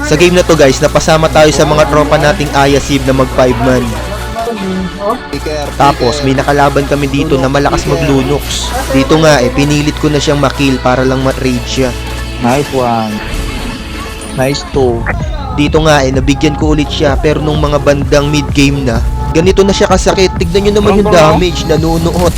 Sa game na to guys, napasama tayo sa mga tropa nating Ayasib na mag 5 man. Tapos may nakalaban kami dito na malakas mag-Lunox. Dito nga pinilit ko na siyang makill para lang mat-rage siya. Nice one. Nice two. Dito nga nabigyan ko ulit siya, pero nung mga bandang mid-game na, ganito na siya kasakit. Tignan nyo naman yung damage, nanunuot.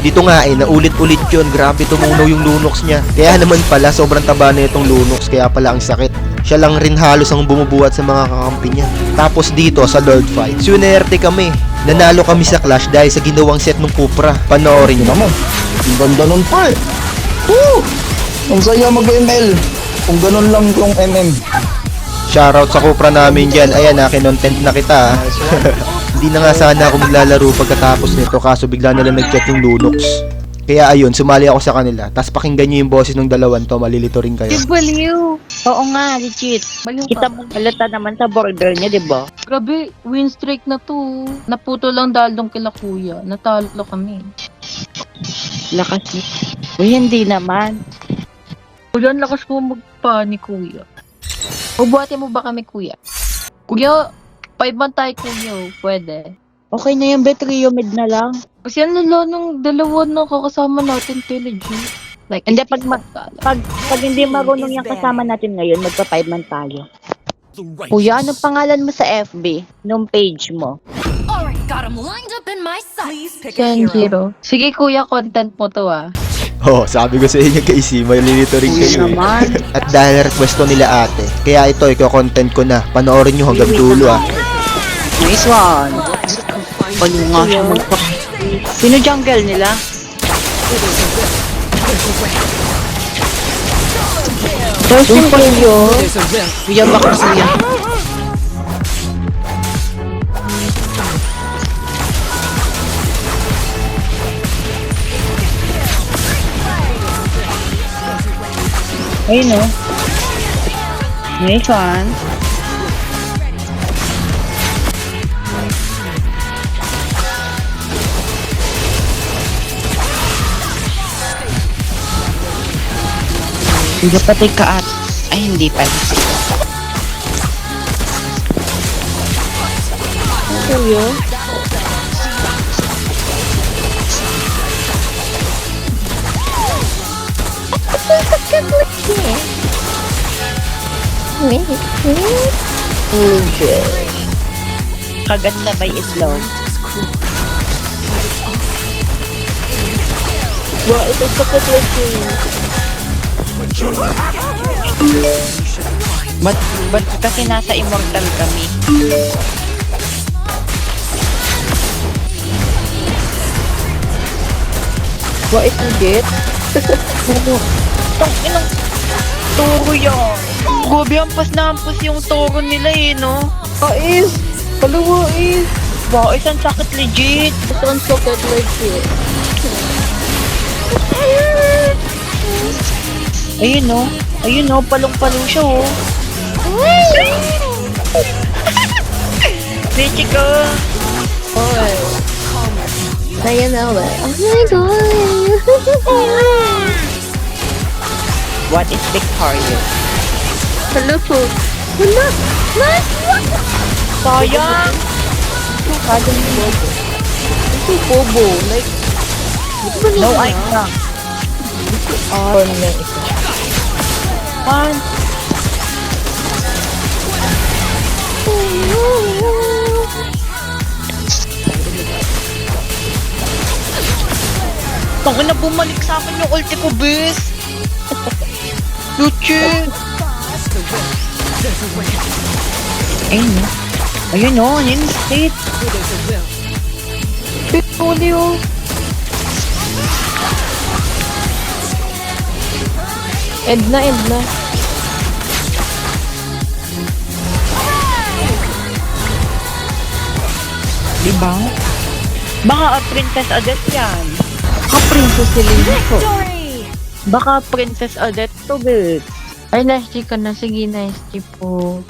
Dito nga naulit-ulit yun. Grabe tumunaw yung Lunox niya. Kaya naman pala sobrang taba na itong Lunox, kaya pala ang sakit. Siya lang rin halos ang bumubuhat sa mga kakampi niya. Tapos dito sa Lord Fight, sunerte kami. Nanalo kami sa Clash dahil sa ginawang set ng Cupra. Panoorin nyo. Naman. Ang ganda nun pa Woo! Ang saya mag-ML. Kung ganun lang yung MM. Shoutout sa Cupra namin dyan. Ayan kinontent na kita. Hindi na nga sana ako maglalaro pagkatapos nito, kaso bigla na lang nag-chat yung Lunox. Kaya ayun, sumali ako sa kanila. Tapos pakinggan nyo yung boses ng dalawan to, malilito rin kayo. Baliw. Oo nga, legit. Kita mo halata naman sa border niya, di ba? Grabe, win streak na to. Naputo lang dahil dong kila kuya. Natalo kami. Lakas niya. Uy, hindi naman. Kuya, ang lakas mo magpa ni kuya. Ubuhatin mo ba kami kuya? Kuya, 5 man tayo kuya. Pwede. Okay na yan, Betrio, mid na lang. Kasi ang lalo ng dalawa na kakasama natin kay legit. Like, Hindi, pag hindi marunong yung kasama natin ngayon, magpa-5 man tayo. Kuya, anong pangalan mo sa FB? Nung page mo? Alright, got him lined up in my sights. Please pick a hero. Kenjiro. Sige kuya, content mo to Sabi ko sa inyo guys, malilito rin Uy kayo. naman. At dahil request to nila ate, kaya ito, iko-content ko na. Panoorin nyo hanggang dulo Nice one. Ano nga siya magpa... Sino jungle nila? Yung Kuya. Kuya bak na kuya. Ayun o. Nice one. Hindi pati kaat. Ay, hindi pala. Kuya? Kaganda by itlog. Wow, ito sakit lagi. Ba't kasi nasa immortal kami? Wow, ito get? Tong inang toro yan. Gobi, ampas na ampas yung toro nila no? Is! Palawa is! Wow, isang sakit legit! Isang sakit legit. Ayun palong-palong siya Legit ko! Oy! Kaya na ba? Oh my god! What is Victoria? Hello po! Wala! Nice! Sayang! Kadang bobo. Ito bobo. Like, no ice lang. Oh, no ice. One. Tangin na bumalik sa akin yung ulti ko, bis. Luchi. Ayun yun state. Petrolio. Edna. Diba? Baka Princess Odette yan. Princess Selena ko. Baka Princess Odette to, bitch. Ay, nice chick ka na. Sige, nice chick po.